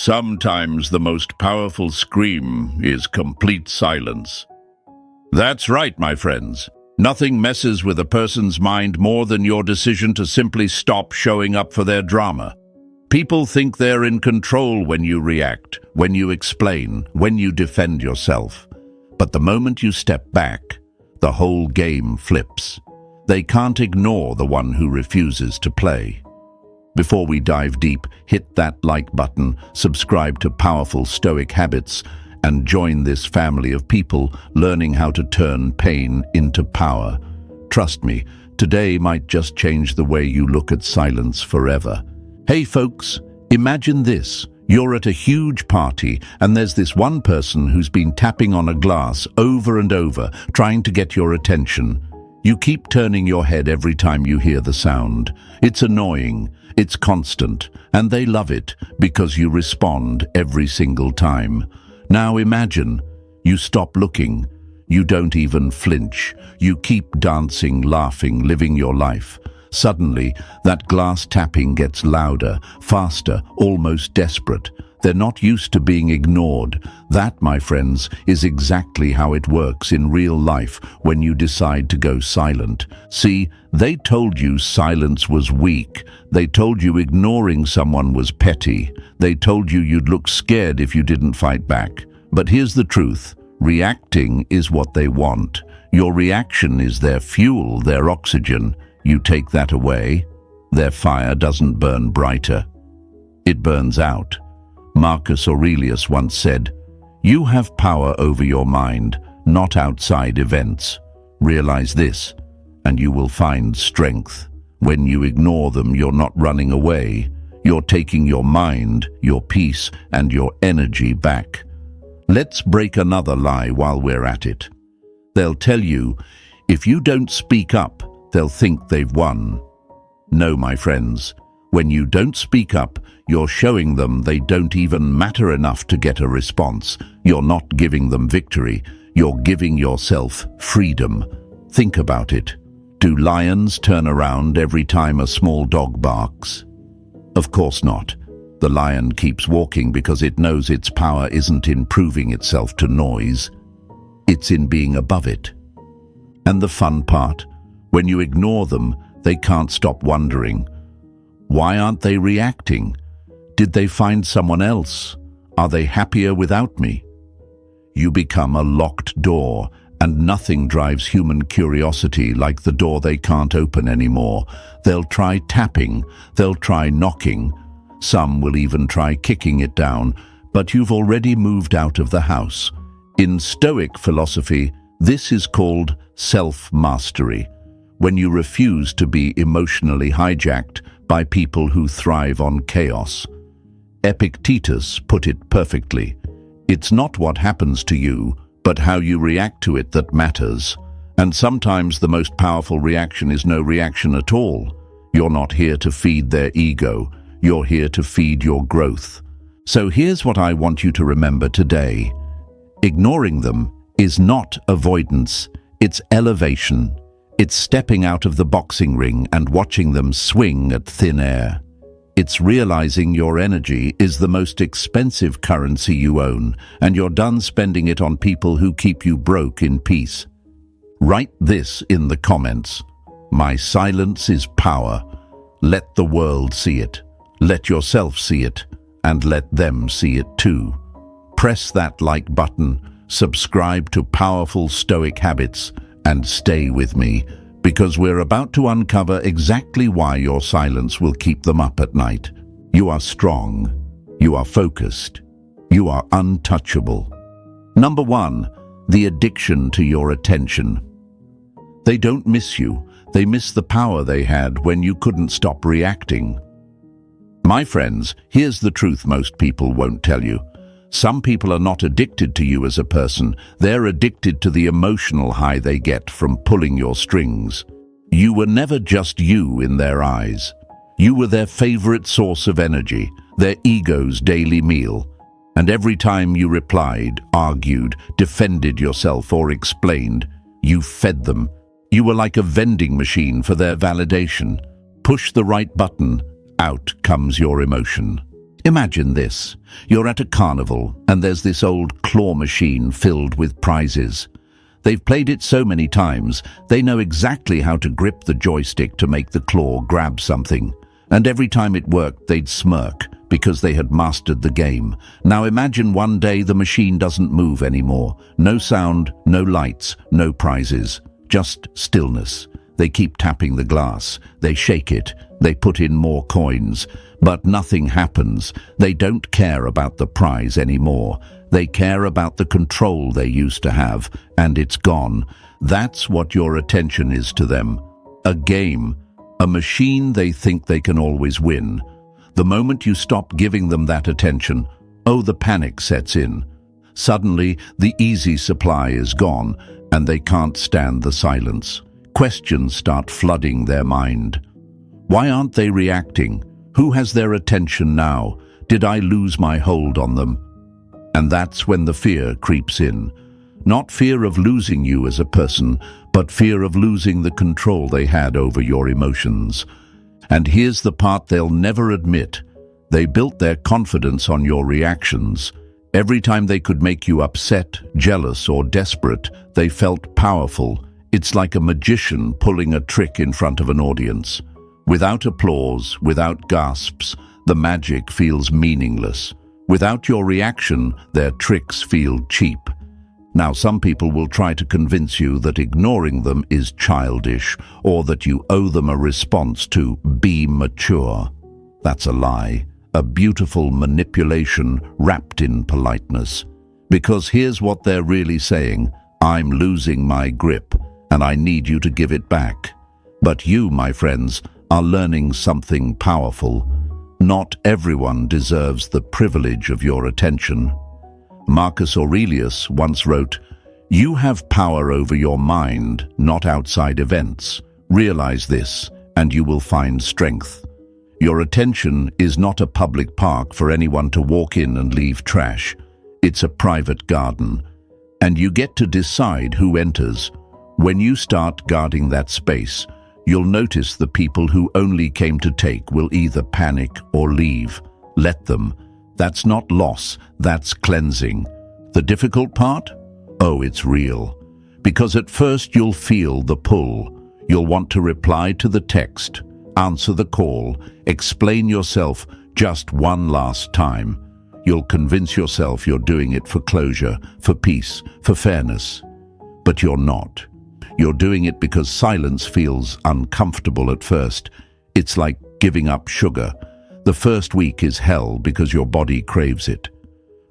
Sometimes the most powerful scream is complete silence. That's right, my friends. Nothing messes with a person's mind more than your decision to simply stop showing up for their drama. People think they're in control when you react, when you explain, when you defend yourself. But the moment you step back, the whole game flips. They can't ignore the one who refuses to play. Before we dive deep, hit that like button, subscribe to Powerful Stoic Habits, and join this family of people learning how to turn pain into power. Trust me, today might just change the way you look at silence forever. Hey folks, imagine this. You're at a huge party and there's this one person who's been tapping on a glass over and over, trying to get your attention. You keep turning your head every time you hear the sound. It's annoying, it's constant, and they love it because you respond every single time. Now imagine, you stop looking, you don't even flinch, you keep dancing, laughing, living your life. Suddenly, that glass tapping gets louder, faster, almost desperate. They're not used to being ignored. That, my friends, is exactly how it works in real life when you decide to go silent. See, they told you silence was weak. They told you ignoring someone was petty. They told you you'd look scared if you didn't fight back. But here's the truth. Reacting is what they want. Your reaction is their fuel, their oxygen. You take that away, their fire doesn't burn brighter. It burns out. Marcus Aurelius once said, "You have power over your mind, not outside events. Realize this, and you will find strength. When you ignore them, you're not running away. You're taking your mind, your peace, and your energy back." Let's break another lie while we're at it. They'll tell you, if you don't speak up, they'll think they've won. No, my friends, when you don't speak up, you're showing them they don't even matter enough to get a response. You're not giving them victory, you're giving yourself freedom. Think about it. Do lions turn around every time a small dog barks? Of course not. The lion keeps walking because it knows its power isn't in proving itself to noise. It's in being above it. And the fun part? When you ignore them, they can't stop wondering, why aren't they reacting? Did they find someone else? Are they happier without me? You become a locked door, and nothing drives human curiosity like the door they can't open anymore. They'll try tapping, they'll try knocking. Some will even try kicking it down, but you've already moved out of the house. In Stoic philosophy, this is called self-mastery. When you refuse to be emotionally hijacked by people who thrive on chaos. Epictetus put it perfectly. It's not what happens to you, but how you react to it that matters. And sometimes the most powerful reaction is no reaction at all. You're not here to feed their ego. You're here to feed your growth. So here's what I want you to remember today. Ignoring them is not avoidance, it's elevation. It's stepping out of the boxing ring and watching them swing at thin air. It's realizing your energy is the most expensive currency you own, and you're done spending it on people who keep you broke in peace. Write this in the comments. My silence is power. Let the world see it. Let yourself see it, and let them see it too. Press that like button, subscribe to Powerful Stoic Habits, and stay with me, because we're about to uncover exactly why your silence will keep them up at night. You are strong. You are focused. You are untouchable. Number 1, the addiction to your attention. They don't miss you. They miss the power they had when you couldn't stop reacting. My friends, here's the truth most people won't tell you. Some people are not addicted to you as a person. They're addicted to the emotional high they get from pulling your strings. You were never just you in their eyes. You were their favorite source of energy, their ego's daily meal. And every time you replied, argued, defended yourself, or explained, you fed them. You were like a vending machine for their validation. Push the right button, out comes your emotion. Imagine this. You're at a carnival, and there's this old claw machine filled with prizes. They've played it so many times, they know exactly how to grip the joystick to make the claw grab something. And every time it worked, they'd smirk, because they had mastered the game. Now imagine one day the machine doesn't move anymore. No sound, no lights, no prizes. Just stillness. They keep tapping the glass. They shake it. They put in more coins. But nothing happens. They don't care about the prize anymore. They care about the control they used to have, and it's gone. That's what your attention is to them. A game. A machine they think they can always win. The moment you stop giving them that attention, the panic sets in. Suddenly, the easy supply is gone, and they can't stand the silence. Questions start flooding their mind. Why aren't they reacting? Who has their attention now? Did I lose my hold on them? And that's when the fear creeps in. Not fear of losing you as a person, but fear of losing the control they had over your emotions. And here's the part they'll never admit. They built their confidence on your reactions. Every time they could make you upset, jealous, or desperate, they felt powerful. It's like a magician pulling a trick in front of an audience. Without applause, without gasps, the magic feels meaningless. Without your reaction, their tricks feel cheap. Now, some people will try to convince you that ignoring them is childish, or that you owe them a response to be mature. That's a lie, a beautiful manipulation wrapped in politeness. Because here's what they're really saying: I'm losing my grip, and I need you to give it back. But you, my friends, are learning something powerful. Not everyone deserves the privilege of your attention. Marcus Aurelius once wrote, "You have power over your mind, not outside events. Realize this, and you will find strength." Your attention is not a public park for anyone to walk in and leave trash. It's a private garden, and you get to decide who enters. When you start guarding that space, you'll notice the people who only came to take will either panic or leave. Let them. That's not loss, that's cleansing. The difficult part? It's real. Because at first you'll feel the pull. You'll want to reply to the text, answer the call, explain yourself just one last time. You'll convince yourself you're doing it for closure, for peace, for fairness. But you're not. You're doing it because silence feels uncomfortable at first. It's like giving up sugar. The first week is hell because your body craves it.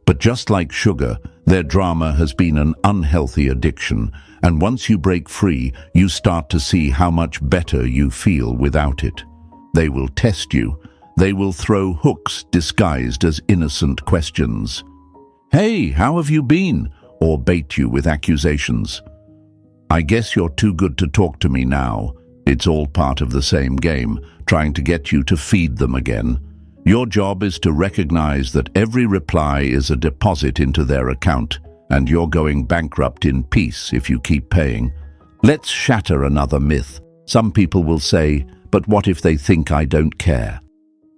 But just like sugar, their drama has been an unhealthy addiction, and once you break free, you start to see how much better you feel without it. They will test you. They will throw hooks disguised as innocent questions. "Hey, how have you been?" Or bait you with accusations. "I guess you're too good to talk to me now." It's all part of the same game, trying to get you to feed them again. Your job is to recognize that every reply is a deposit into their account, and you're going bankrupt in peace if you keep paying. Let's shatter another myth. Some people will say, "But what if they think I don't care?"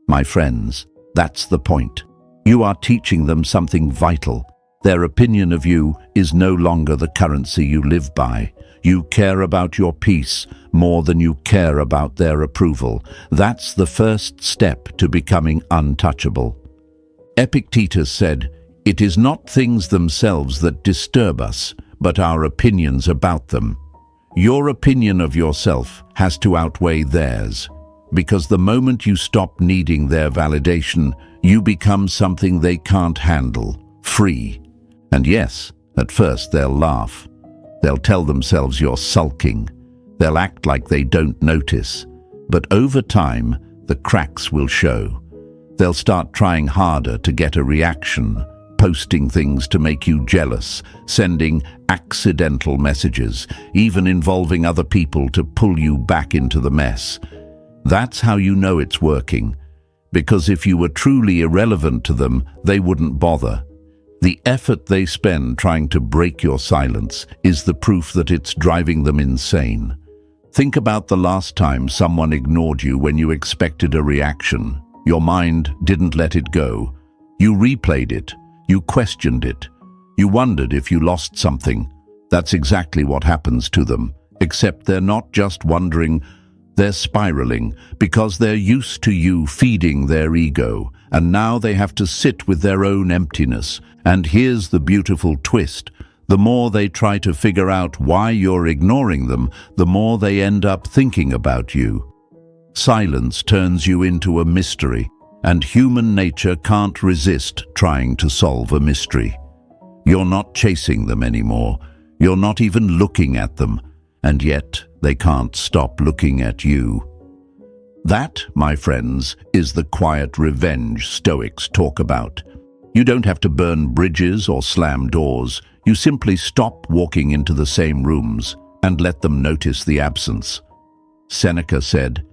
My friends, that's the point. You are teaching them something vital. Their opinion of you is no longer the currency you live by. You care about your peace more than you care about their approval. That's the first step to becoming untouchable. Epictetus said, "It is not things themselves that disturb us, but our opinions about them." Your opinion of yourself has to outweigh theirs, because the moment you stop needing their validation, you become something they can't handle, free. And yes, at first they'll laugh. They'll tell themselves you're sulking. They'll act like they don't notice. But over time, the cracks will show. They'll start trying harder to get a reaction, posting things to make you jealous, sending accidental messages, even involving other people to pull you back into the mess. That's how you know it's working. Because if you were truly irrelevant to them, they wouldn't bother. The effort they spend trying to break your silence is the proof that it's driving them insane. Think about the last time someone ignored you when you expected a reaction. Your mind didn't let it go. You replayed it. You questioned it. You wondered if you lost something. That's exactly what happens to them, except they're not just wondering, they're spiraling, because they're used to you feeding their ego, and now they have to sit with their own emptiness. And here's the beautiful twist. The more they try to figure out why you're ignoring them, the more they end up thinking about you. Silence turns you into a mystery, and human nature can't resist trying to solve a mystery. You're not chasing them anymore. You're not even looking at them, and yet they can't stop looking at you. That, my friends, is the quiet revenge Stoics talk about. You don't have to burn bridges or slam doors. You simply stop walking into the same rooms and let them notice the absence. Seneca said,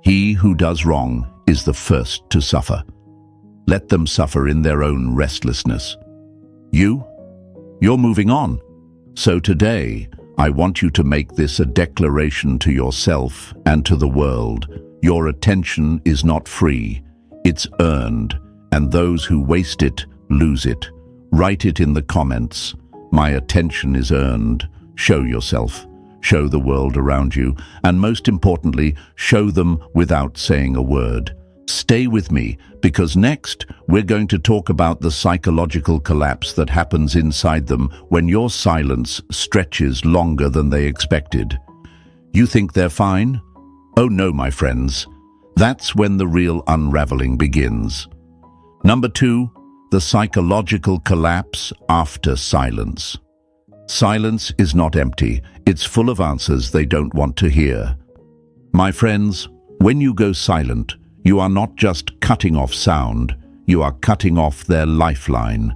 "He who does wrong is the first to suffer. Let them suffer in their own restlessness." You're moving on. So today, I want you to make this a declaration to yourself and to the world. Your attention is not free. It's earned, and those who waste it lose it. Write it in the comments. My attention is earned. Show yourself. Show the world around you, and most importantly, show them without saying a word. Stay with me, because next we're going to talk about the psychological collapse that happens inside them when your silence stretches longer than they expected. You think they're fine? Oh no, my friends. That's when the real unraveling begins. Number 2, the psychological collapse after silence. Silence is not empty. It's full of answers they don't want to hear. My friends, when you go silent, you are not just cutting off sound, you are cutting off their lifeline.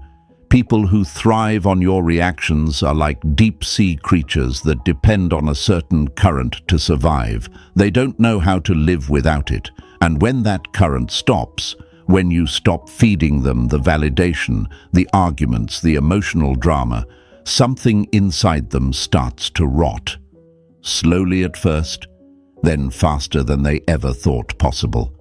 People who thrive on your reactions are like deep-sea creatures that depend on a certain current to survive. They don't know how to live without it. And when that current stops, when you stop feeding them the validation, the arguments, the emotional drama, something inside them starts to rot. Slowly at first, then faster than they ever thought possible.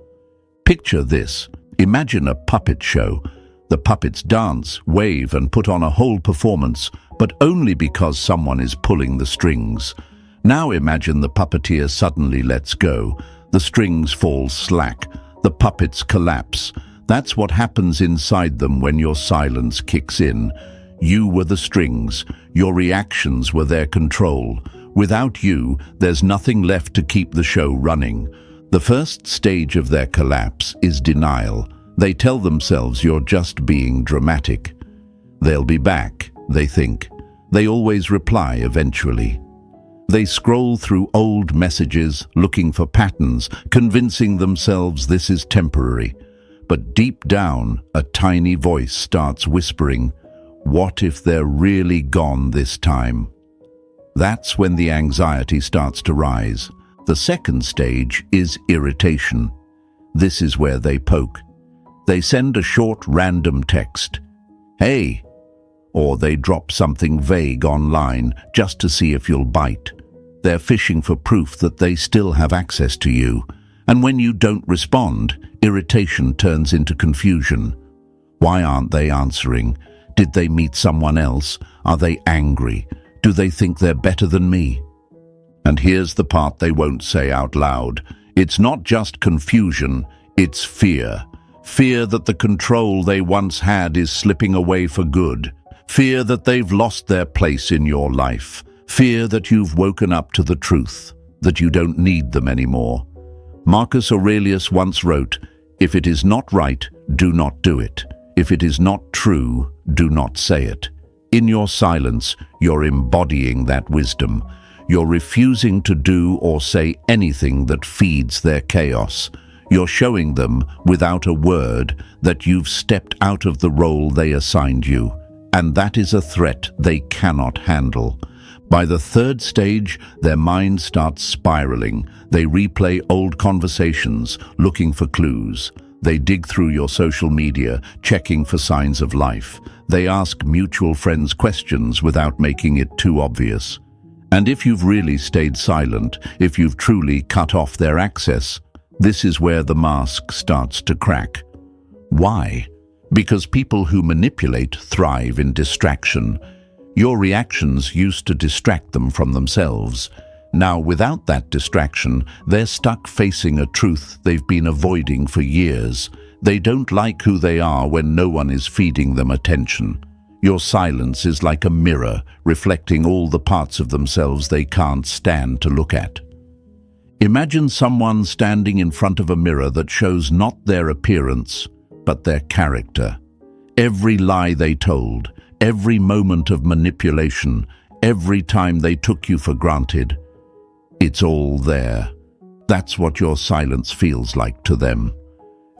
Picture this. Imagine a puppet show. The puppets dance, wave, and put on a whole performance, but only because someone is pulling the strings. Now imagine the puppeteer suddenly lets go. The strings fall slack. The puppets collapse. That's what happens inside them when your silence kicks in. You were the strings. Your reactions were their control. Without you, there's nothing left to keep the show running. The first stage of their collapse is denial. They tell themselves you're just being dramatic. They'll be back, they think. They always reply eventually. They scroll through old messages, looking for patterns, convincing themselves this is temporary. But deep down, a tiny voice starts whispering, "What if they're really gone this time?" That's when the anxiety starts to rise. The second stage is irritation. This is where they poke. They send a short random text, "Hey," or they drop something vague online just to see if you'll bite. They're fishing for proof that they still have access to you. And when you don't respond, irritation turns into confusion. Why aren't they answering? Did they meet someone else? Are they angry? Do they think they're better than me? And here's the part they won't say out loud. It's not just confusion, it's fear. Fear that the control they once had is slipping away for good. Fear that they've lost their place in your life. Fear that you've woken up to the truth, that you don't need them anymore. Marcus Aurelius once wrote, "If it is not right, do not do it. If it is not true, do not say it." In your silence, you're embodying that wisdom. You're refusing to do or say anything that feeds their chaos. You're showing them, without a word, that you've stepped out of the role they assigned you. And that is a threat they cannot handle. By the third stage, their mind starts spiraling. They replay old conversations, looking for clues. They dig through your social media, checking for signs of life. They ask mutual friends questions without making it too obvious. And if you've really stayed silent, if you've truly cut off their access, this is where the mask starts to crack. Why? Because people who manipulate thrive in distraction. Your reactions used to distract them from themselves. Now, without that distraction, they're stuck facing a truth they've been avoiding for years. They don't like who they are when no one is feeding them attention. Your silence is like a mirror, reflecting all the parts of themselves they can't stand to look at. Imagine someone standing in front of a mirror that shows not their appearance, but their character. Every lie they told, every moment of manipulation, every time they took you for granted. It's all there. That's what your silence feels like to them.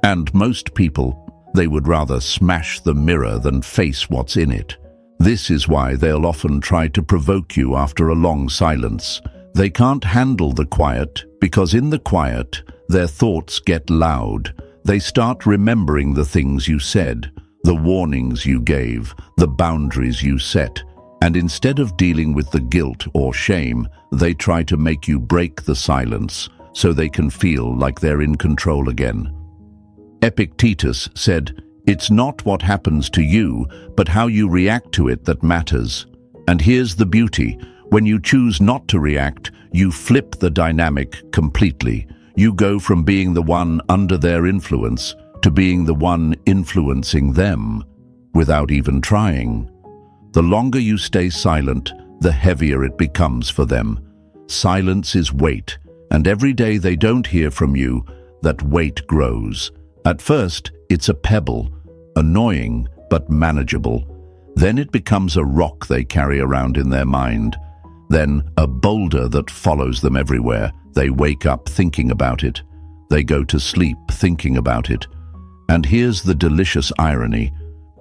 And most people, they would rather smash the mirror than face what's in it. This is why they'll often try to provoke you after a long silence. They can't handle the quiet because in the quiet, their thoughts get loud. They start remembering the things you said, the warnings you gave, the boundaries you set. And instead of dealing with the guilt or shame, they try to make you break the silence so they can feel like they're in control again. Epictetus said, "It's not what happens to you, but how you react to it that matters." And here's the beauty. When you choose not to react, you flip the dynamic completely. You go from being the one under their influence to being the one influencing them without even trying. The longer you stay silent, the heavier it becomes for them. Silence is weight, and every day they don't hear from you, that weight grows. At first, it's a pebble, annoying but manageable. Then it becomes a rock they carry around in their mind. Then a boulder that follows them everywhere. They wake up thinking about it. They go to sleep thinking about it. And here's the delicious irony.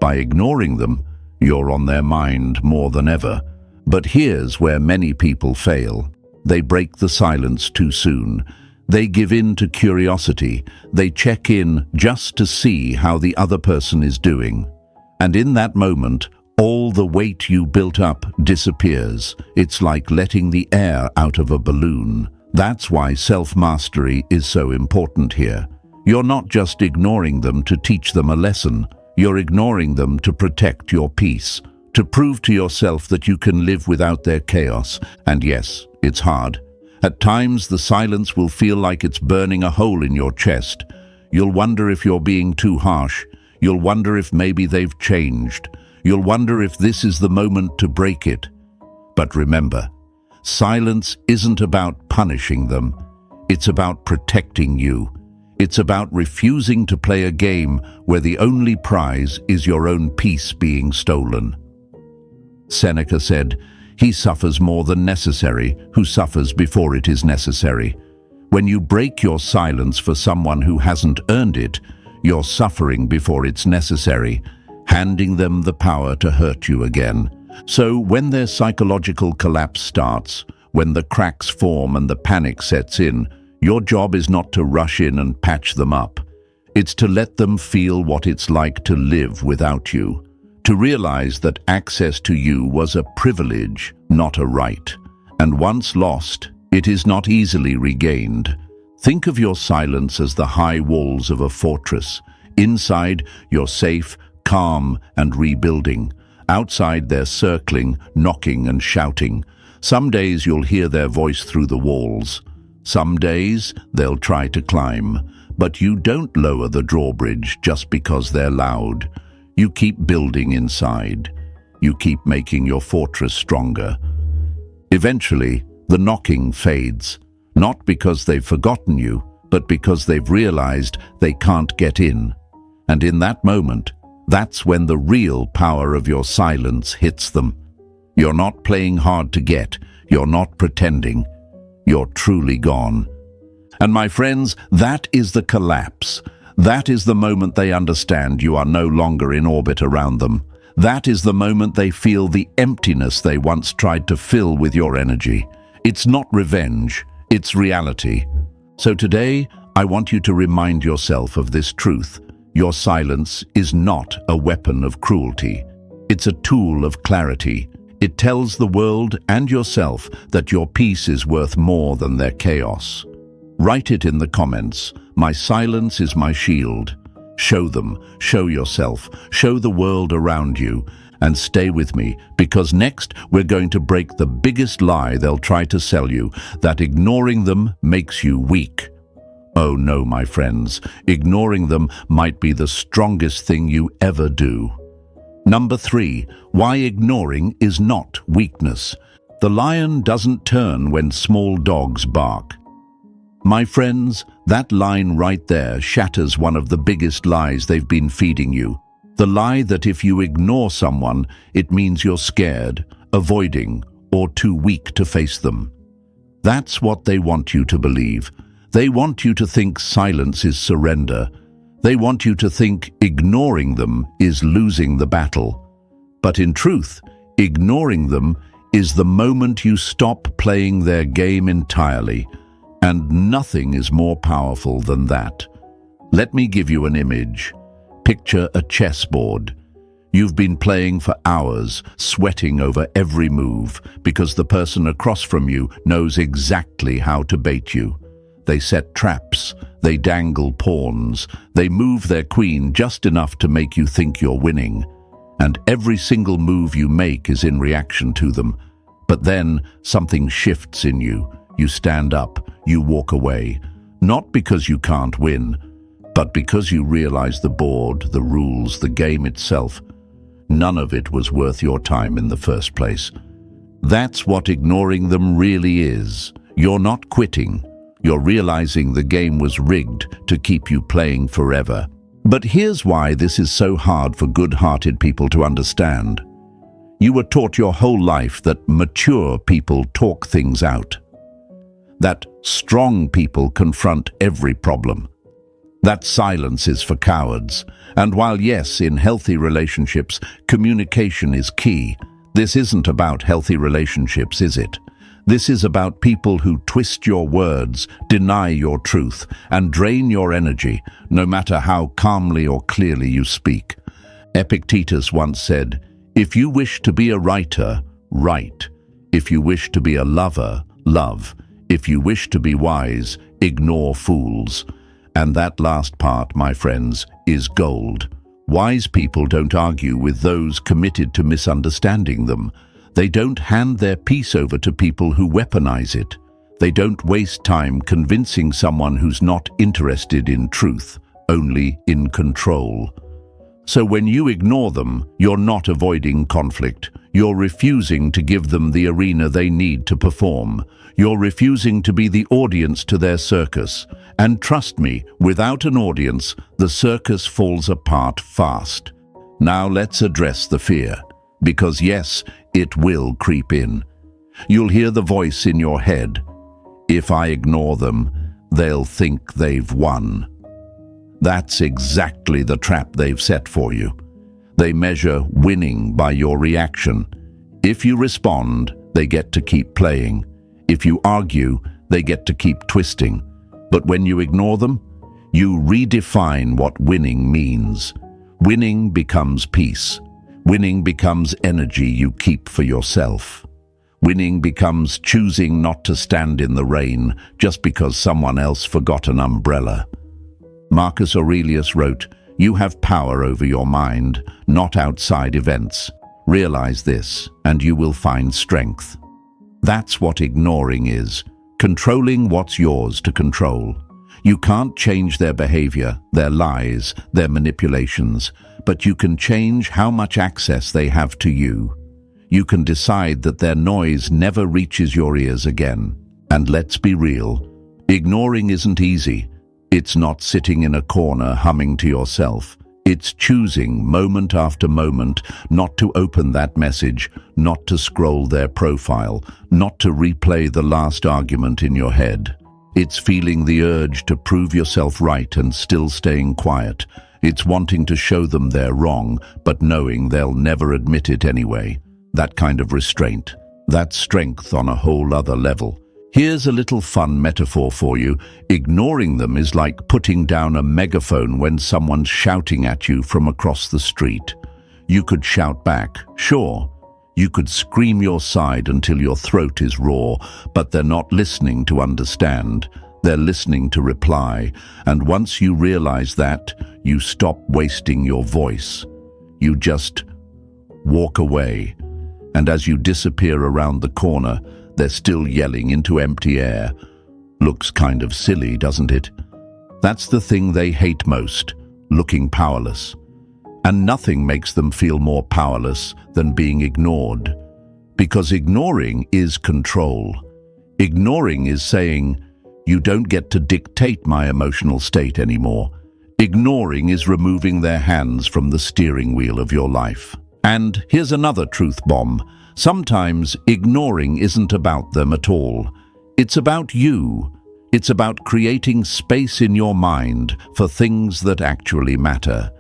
By ignoring them, you're on their mind more than ever. But here's where many people fail. They break the silence too soon. They give in to curiosity. They check in just to see how the other person is doing. And in that moment, all the weight you built up disappears. It's like letting the air out of a balloon. That's why self-mastery is so important here. You're not just ignoring them to teach them a lesson. You're ignoring them to protect your peace, to prove to yourself that you can live without their chaos. And yes, it's hard. At times, the silence will feel like it's burning a hole in your chest. You'll wonder if you're being too harsh. You'll wonder if maybe they've changed. You'll wonder if this is the moment to break it. But remember, silence isn't about punishing them. It's about protecting you. It's about refusing to play a game where the only prize is your own peace being stolen. Seneca said, "He suffers more than necessary who suffers before it is necessary." When you break your silence for someone who hasn't earned it, you're suffering before it's necessary, handing them the power to hurt you again. So when their psychological collapse starts, when the cracks form and the panic sets in, your job is not to rush in and patch them up. It's to let them feel what it's like to live without you, to realize that access to you was a privilege, not a right. And once lost, it is not easily regained. Think of your silence as the high walls of a fortress. Inside, you're safe, calm, and rebuilding. Outside, they're circling, knocking, and shouting. Some days you'll hear their voice through the walls. Some days they'll try to climb. But you don't lower the drawbridge just because they're loud. You keep building inside. You keep making your fortress stronger. Eventually, the knocking fades. Not because they've forgotten you, but because they've realized they can't get in. And in that moment, that's when the real power of your silence hits them. You're not playing hard to get. You're not pretending. You're truly gone. And my friends, that is the collapse. That is the moment they understand you are no longer in orbit around them. That is the moment they feel the emptiness they once tried to fill with your energy. It's not revenge, it's reality. So today, I want you to remind yourself of this truth. Your silence is not a weapon of cruelty. It's a tool of clarity. It tells the world and yourself that your peace is worth more than their chaos. Write it in the comments. My silence is my shield. Show them, show yourself, show the world around you, and stay with me, because next we're going to break the biggest lie they'll try to sell you, that ignoring them makes you weak. Oh no, my friends, ignoring them might be the strongest thing you ever do. Number 3, why ignoring is not weakness. The lion doesn't turn when small dogs bark. My friends, that line right there shatters one of the biggest lies they've been feeding you. The lie that if you ignore someone, it means you're scared, avoiding, or too weak to face them. That's what they want you to believe. They want you to think silence is surrender. They want you to think ignoring them is losing the battle. But in truth, ignoring them is the moment you stop playing their game entirely, and nothing is more powerful than that. Let me give you an image. Picture a chessboard. You've been playing for hours, sweating over every move, because the person across from you knows exactly how to bait you. They set traps, they dangle pawns, they move their queen just enough to make you think you're winning. And every single move you make is in reaction to them. But then something shifts in you. You stand up, you walk away, not because you can't win, but because you realize the board, the rules, the game itself, none of it was worth your time in the first place. That's what ignoring them really is. You're not quitting. You're realizing the game was rigged to keep you playing forever. But here's why this is so hard for good-hearted people to understand. You were taught your whole life that mature people talk things out, that strong people confront every problem, that silence is for cowards. And while yes, in healthy relationships, communication is key, this isn't about healthy relationships, is it? This is about people who twist your words, deny your truth, and drain your energy, no matter how calmly or clearly you speak. Epictetus once said, "If you wish to be a writer, write. If you wish to be a lover, love. If you wish to be wise, ignore fools." And that last part, my friends, is gold. Wise people don't argue with those committed to misunderstanding them. They don't hand their peace over to people who weaponize it. They don't waste time convincing someone who's not interested in truth, only in control. So when you ignore them, you're not avoiding conflict. You're refusing to give them the arena they need to perform. You're refusing to be the audience to their circus. And trust me, without an audience, the circus falls apart fast. Now let's address the fear. Because yes, it will creep in. You'll hear the voice in your head. If I ignore them, they'll think they've won. That's exactly the trap they've set for you. They measure winning by your reaction. If you respond, they get to keep playing. If you argue, they get to keep twisting. But when you ignore them, you redefine what winning means. Winning becomes peace. Winning becomes energy you keep for yourself. Winning becomes choosing not to stand in the rain just because someone else forgot an umbrella. Marcus Aurelius wrote, "You have power over your mind, not outside events. Realize this, and you will find strength." That's what ignoring is, controlling what's yours to control. You can't change their behavior, their lies, their manipulations, but you can change how much access they have to you. You can decide that their noise never reaches your ears again. And let's be real, ignoring isn't easy. It's not sitting in a corner humming to yourself. It's choosing moment after moment not to open that message, not to scroll their profile, not to replay the last argument in your head. It's feeling the urge to prove yourself right and still staying quiet. It's wanting to show them they're wrong, but knowing they'll never admit it anyway. That kind of restraint. That's strength on a whole other level. Here's a little fun metaphor for you. Ignoring them is like putting down a megaphone when someone's shouting at you from across the street. You could shout back, sure. You could scream your side until your throat is raw, but they're not listening to understand. They're listening to reply, and once you realize that, you stop wasting your voice. You just walk away, and as you disappear around the corner, they're still yelling into empty air. Looks kind of silly, doesn't it? That's the thing they hate most, looking powerless. And nothing makes them feel more powerless than being ignored. Because ignoring is control. Ignoring is saying, "You don't get to dictate my emotional state anymore." Ignoring is removing their hands from the steering wheel of your life. And here's another truth bomb. Sometimes ignoring isn't about them at all. It's about you. It's about creating space in your mind for things that actually matter.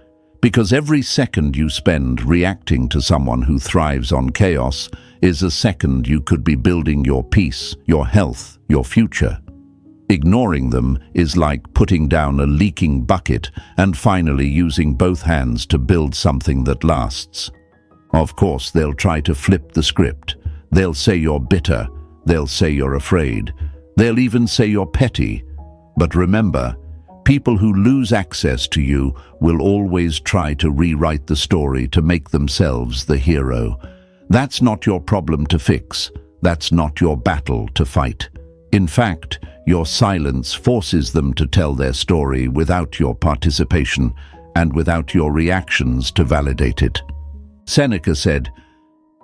Because every second you spend reacting to someone who thrives on chaos is a second you could be building your peace, your health, your future. Ignoring them is like putting down a leaking bucket and finally using both hands to build something that lasts. Of course, they'll try to flip the script. They'll say you're bitter. They'll say you're afraid. They'll even say you're petty. But remember, people who lose access to you will always try to rewrite the story to make themselves the hero. That's not your problem to fix. That's not your battle to fight. In fact, your silence forces them to tell their story without your participation and without your reactions to validate it. Seneca said,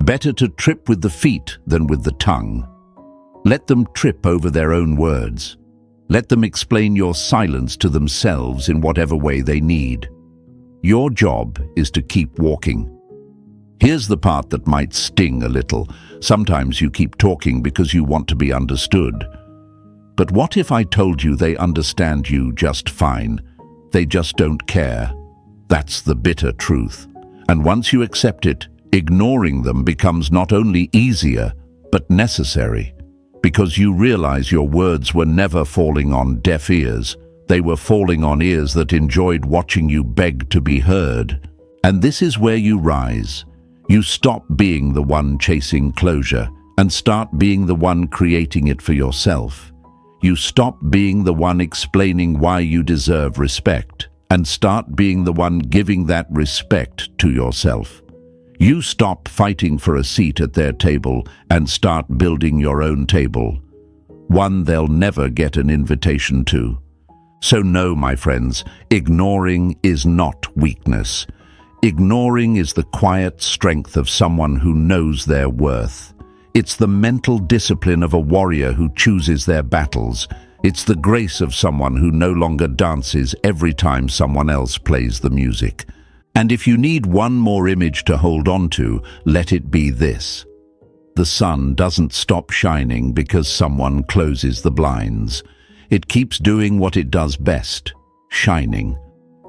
"Better to trip with the feet than with the tongue." Let them trip over their own words. Let them explain your silence to themselves in whatever way they need. Your job is to keep walking. Here's the part that might sting a little. Sometimes you keep talking because you want to be understood. But what if I told you they understand you just fine? They just don't care. That's the bitter truth. And once you accept it, ignoring them becomes not only easier, but necessary. Because you realize your words were never falling on deaf ears. They were falling on ears that enjoyed watching you beg to be heard. And this is where you rise. You stop being the one chasing closure and start being the one creating it for yourself. You stop being the one explaining why you deserve respect and start being the one giving that respect to yourself. You stop fighting for a seat at their table and start building your own table, one they'll never get an invitation to. So no, my friends, ignoring is not weakness. Ignoring is the quiet strength of someone who knows their worth. It's the mental discipline of a warrior who chooses their battles. It's the grace of someone who no longer dances every time someone else plays the music. And if you need one more image to hold on to, let it be this. The sun doesn't stop shining because someone closes the blinds. It keeps doing what it does best, shining.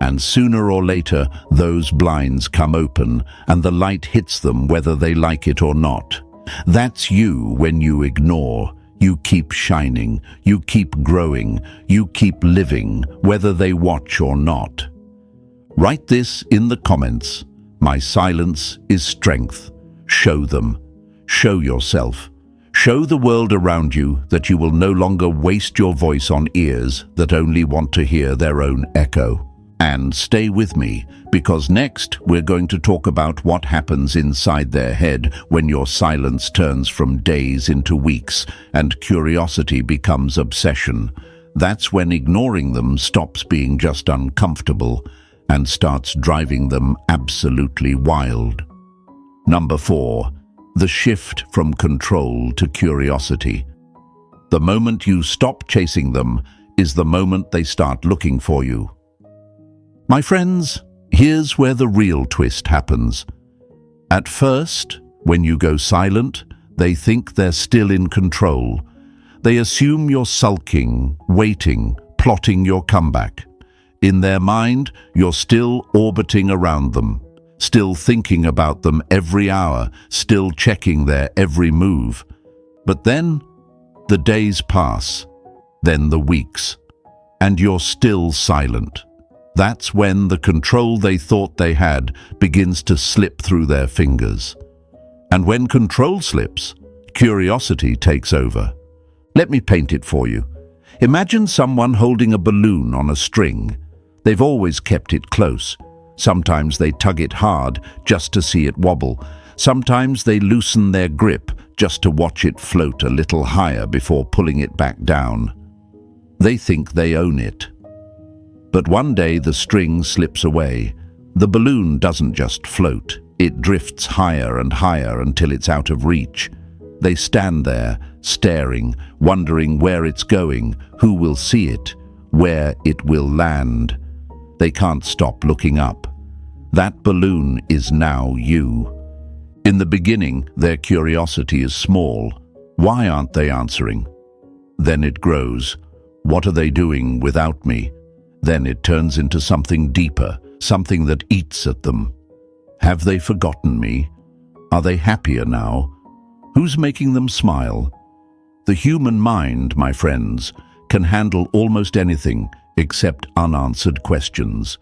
And sooner or later, those blinds come open and the light hits them whether they like it or not. That's you when you ignore. You keep shining, you keep growing, you keep living, whether they watch or not. Write this in the comments. My silence is strength. Show them. Show yourself. Show the world around you that you will no longer waste your voice on ears that only want to hear their own echo. And stay with me, because next we're going to talk about what happens inside their head when your silence turns from days into weeks and curiosity becomes obsession. That's when ignoring them stops being just uncomfortable and starts driving them absolutely wild. Number 4, the shift from control to curiosity. The moment you stop chasing them is the moment they start looking for you. My friends, here's where the real twist happens. At first, when you go silent, they think they're still in control. They assume you're sulking, waiting, plotting your comeback. In their mind, you're still orbiting around them, still thinking about them every hour, still checking their every move. But then, the days pass, then the weeks, and you're still silent. That's when the control they thought they had begins to slip through their fingers. And when control slips, curiosity takes over. Let me paint it for you. Imagine someone holding a balloon on a string. They've always kept it close. Sometimes they tug it hard just to see it wobble. Sometimes they loosen their grip just to watch it float a little higher before pulling it back down. They think they own it. But one day the string slips away. The balloon doesn't just float. It drifts higher and higher until it's out of reach. They stand there, staring, wondering where it's going, who will see it, where it will land. They can't stop looking up. That balloon is now you. In the beginning, their curiosity is small. Why aren't they answering? Then it grows. What are they doing without me? Then it turns into something deeper, something that eats at them. Have they forgotten me? Are they happier now? Who's making them smile? The human mind, my friends, can handle almost anything except unanswered questions.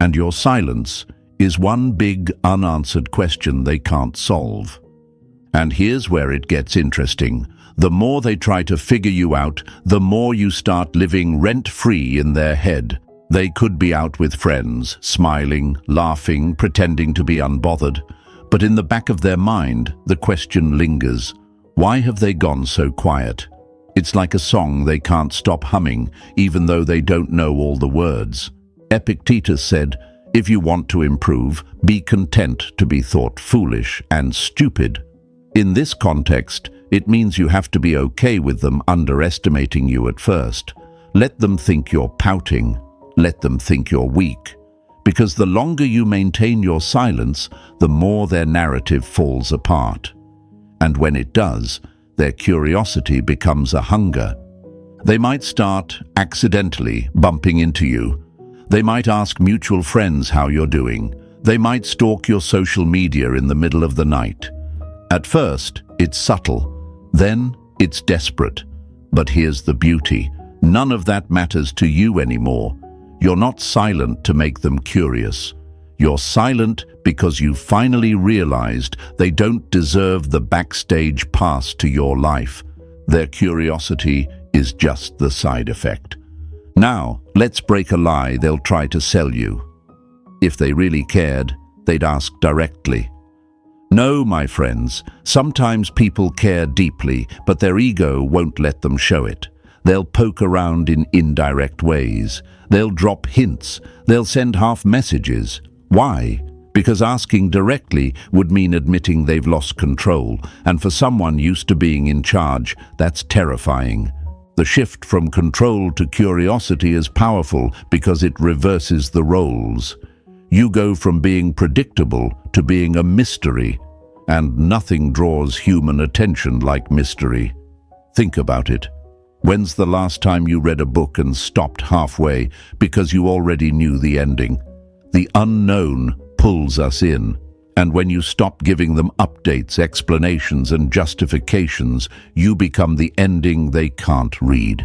And your silence is one big unanswered question they can't solve. And here's where it gets interesting. The more they try to figure you out, the more you start living rent-free in their head. They could be out with friends, smiling, laughing, pretending to be unbothered. But in the back of their mind, the question lingers. Why have they gone so quiet? It's like a song they can't stop humming, even though they don't know all the words. Epictetus said, "If you want to improve, be content to be thought foolish and stupid." In this context, it means you have to be okay with them underestimating you at first. Let them think you're pouting. Let them think you're weak. Because the longer you maintain your silence, the more their narrative falls apart. And when it does, their curiosity becomes a hunger. They might start accidentally bumping into you. They might ask mutual friends how you're doing. They might stalk your social media in the middle of the night. At first, it's subtle. Then, it's desperate. But here's the beauty. None of that matters to you anymore. You're not silent to make them curious. You're silent because you finally realized they don't deserve the backstage pass to your life. Their curiosity is just the side effect. Now, let's break a lie they'll try to sell you. If they really cared, they'd ask directly. No, my friends, sometimes people care deeply, but their ego won't let them show it. They'll poke around in indirect ways. They'll drop hints. They'll send half messages. Why? Because asking directly would mean admitting they've lost control, and for someone used to being in charge, that's terrifying. The shift from control to curiosity is powerful because it reverses the roles. You go from being predictable to being a mystery, and nothing draws human attention like mystery. Think about it. When's the last time you read a book and stopped halfway because you already knew the ending? The unknown pulls us in, and when you stop giving them updates, explanations, and justifications, you become the ending they can't read.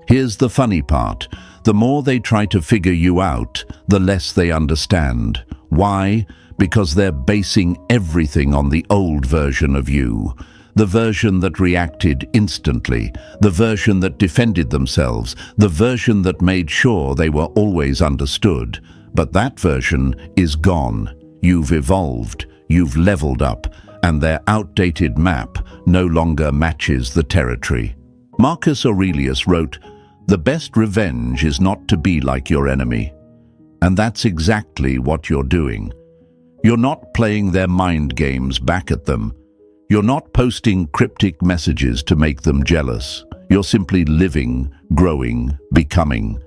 Here's the funny part. The more they try to figure you out, the less they understand. Why? Because they're basing everything on the old version of you. The version that reacted instantly, the version that defended themselves, the version that made sure they were always understood. But that version is gone. You've evolved, you've leveled up, and their outdated map no longer matches the territory. Marcus Aurelius wrote, "The best revenge is not to be like your enemy." And that's exactly what you're doing. You're not playing their mind games back at them. You're not posting cryptic messages to make them jealous. You're simply living, growing, becoming.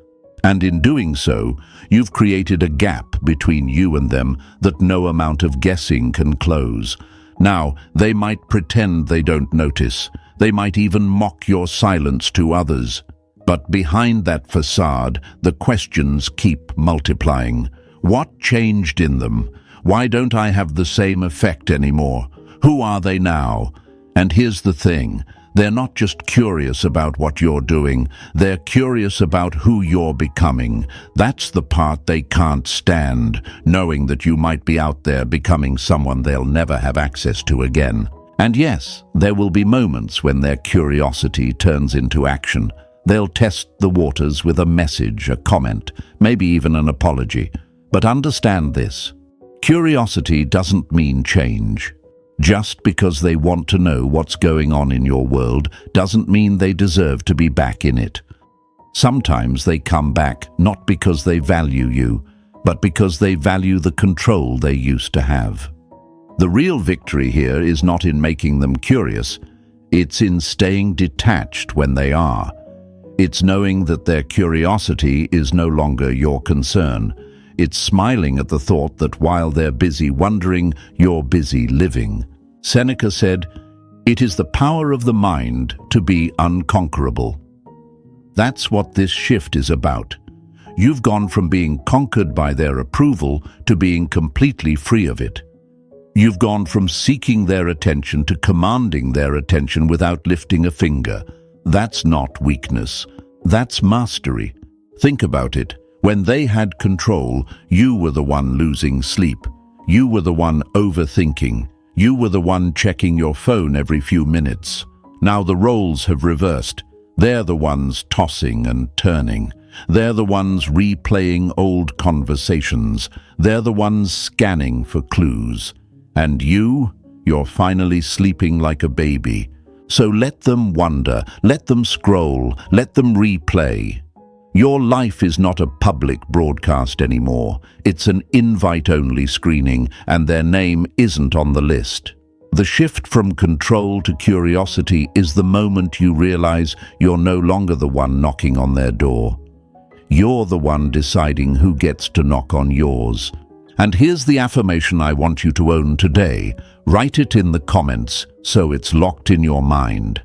And in doing so, you've created a gap between you and them that no amount of guessing can close. Now, they might pretend they don't notice. They might even mock your silence to others. But behind that facade, the questions keep multiplying. What changed in them? Why don't I have the same effect anymore? Who are they now? And here's the thing. They're not just curious about what you're doing. They're curious about who you're becoming. That's the part they can't stand, knowing that you might be out there becoming someone they'll never have access to again. And yes, there will be moments when their curiosity turns into action. They'll test the waters with a message, a comment, maybe even an apology. But understand this: curiosity doesn't mean change. Just because they want to know what's going on in your world doesn't mean they deserve to be back in it. Sometimes they come back not because they value you, but because they value the control they used to have. The real victory here is not in making them curious. It's in staying detached when they are. It's knowing that their curiosity is no longer your concern. It's smiling at the thought that while they're busy wondering, you're busy living. Seneca said, "It is the power of the mind to be unconquerable." That's what this shift is about. You've gone from being conquered by their approval to being completely free of it. You've gone from seeking their attention to commanding their attention without lifting a finger. That's not weakness. That's mastery. Think about it. When they had control, you were the one losing sleep. You were the one overthinking. You were the one checking your phone every few minutes. Now the roles have reversed. They're the ones tossing and turning. They're the ones replaying old conversations. They're the ones scanning for clues. And you're finally sleeping like a baby. So let them wonder, let them scroll, let them replay. Your life is not a public broadcast anymore. It's an invite-only screening, and their name isn't on the list. The shift from control to curiosity is the moment you realize you're no longer the one knocking on their door. You're the one deciding who gets to knock on yours. And here's the affirmation I want you to own today. Write it in the comments so it's locked in your mind.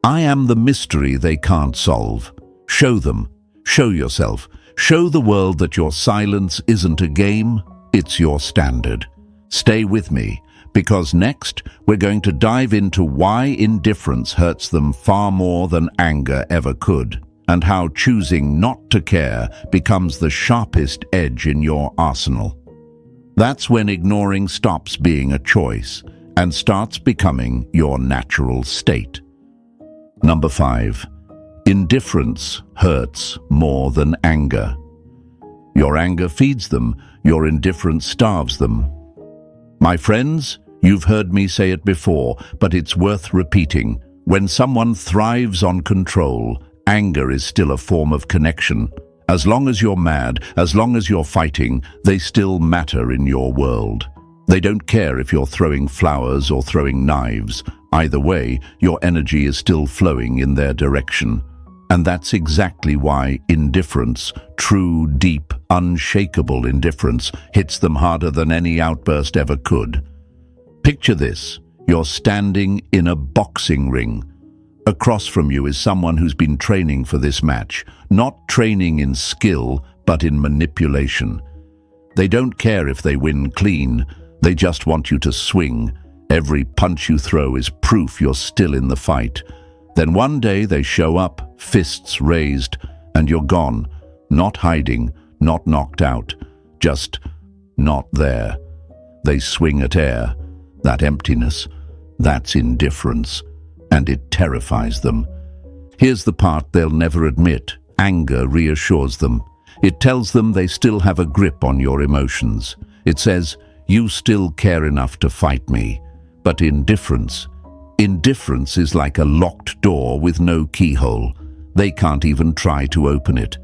I am the mystery they can't solve. Show them. Show yourself. Show the world that your silence isn't a game, it's your standard. Stay with me, because next we're going to dive into why indifference hurts them far more than anger ever could, and how choosing not to care becomes the sharpest edge in your arsenal. That's when ignoring stops being a choice and starts becoming your natural state. Number 5. Indifference hurts more than anger. Your anger feeds them, your indifference starves them. My friends, you've heard me say it before, but it's worth repeating. When someone thrives on control, anger is still a form of connection. As long as you're mad, as long as you're fighting, they still matter in your world. They don't care if you're throwing flowers or throwing knives. Either way, your energy is still flowing in their direction. And that's exactly why indifference, true, deep, unshakable indifference, hits them harder than any outburst ever could. Picture this. You're standing in a boxing ring. Across from you is someone who's been training for this match, not training in skill, but in manipulation. They don't care if they win clean. They just want you to swing. Every punch you throw is proof you're still in the fight. Then one day they show up, fists raised, and you're gone. Not hiding, not knocked out, just not there. They swing at air. That emptiness, that's indifference, and it terrifies them. Here's the part they'll never admit. Anger reassures them. It tells them they still have a grip on your emotions. It says, you still care enough to fight me. But indifference is like a locked door with no keyhole. They can't even try to open it.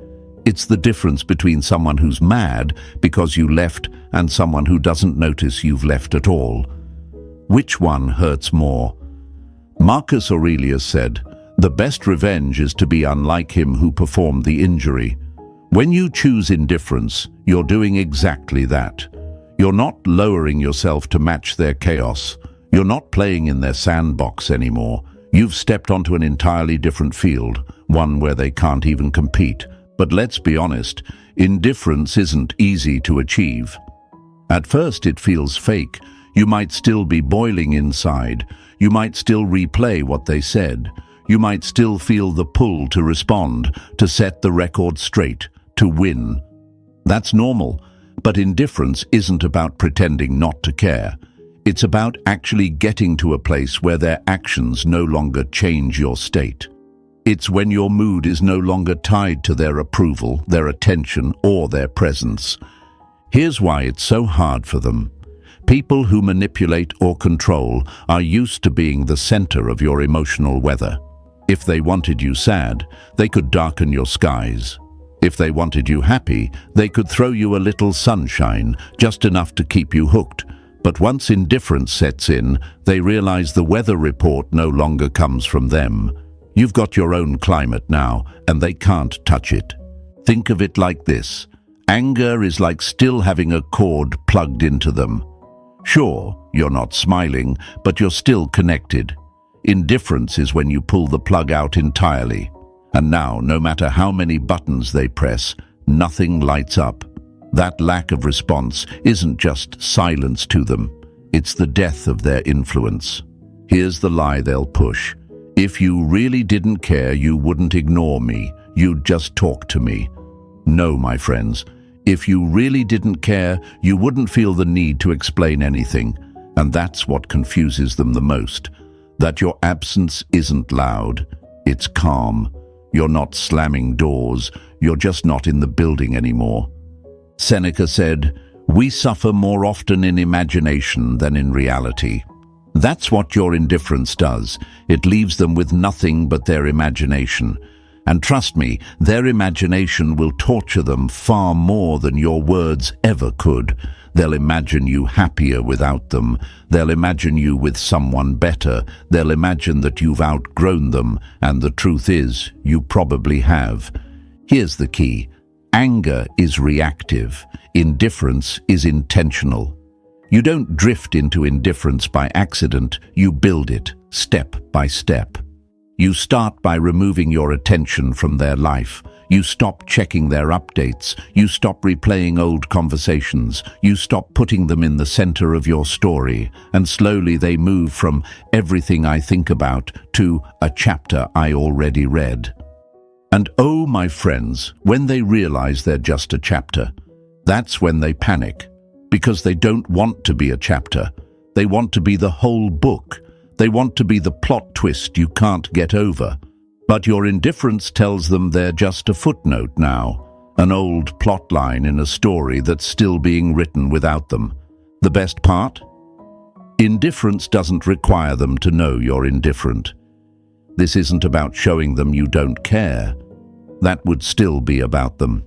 It's the difference between someone who's mad because you left and someone who doesn't notice you've left at all. Which one hurts more? Marcus Aurelius said, "The best revenge is to be unlike him who performed the injury." When you choose indifference, you're doing exactly that. You're not lowering yourself to match their chaos. You're not playing in their sandbox anymore. You've stepped onto an entirely different field, one where they can't even compete. But let's be honest, indifference isn't easy to achieve. At first it feels fake. You might still be boiling inside. You might still replay what they said. You might still feel the pull to respond, to set the record straight, to win. That's normal, but indifference isn't about pretending not to care. It's about actually getting to a place where their actions no longer change your state. It's when your mood is no longer tied to their approval, their attention, or their presence. Here's why it's so hard for them. People who manipulate or control are used to being the center of your emotional weather. If they wanted you sad, they could darken your skies. If they wanted you happy, they could throw you a little sunshine, just enough to keep you hooked. But once indifference sets in, they realize the weather report no longer comes from them. You've got your own climate now, and they can't touch it. Think of it like this. Anger is like still having a cord plugged into them. Sure, you're not smiling, but you're still connected. Indifference is when you pull the plug out entirely. And now, no matter how many buttons they press, nothing lights up. That lack of response isn't just silence to them. It's the death of their influence. Here's the lie they'll push. If you really didn't care, you wouldn't ignore me. You'd just talk to me. No, my friends. If you really didn't care, you wouldn't feel the need to explain anything. And that's what confuses them the most. That your absence isn't loud. It's calm. You're not slamming doors. You're just not in the building anymore. Seneca said, "We suffer more often in imagination than in reality." That's what your indifference does. It leaves them with nothing but their imagination. And trust me, their imagination will torture them far more than your words ever could. They'll imagine you happier without them. They'll imagine you with someone better. They'll imagine that you've outgrown them, and the truth is, you probably have. Here's the key. Anger is reactive. Indifference is intentional. You don't drift into indifference by accident. You build it, step by step. You start by removing your attention from their life. You stop checking their updates. You stop replaying old conversations. You stop putting them in the center of your story. And slowly they move from "everything I think about" to "a chapter I already read." And oh, my friends, when they realize they're just a chapter, that's when they panic. Because they don't want to be a chapter. They want to be the whole book. They want to be the plot twist you can't get over. But your indifference tells them they're just a footnote now, an old plot line in a story that's still being written without them. The best part? Indifference doesn't require them to know you're indifferent. This isn't about showing them you don't care. That would still be about them.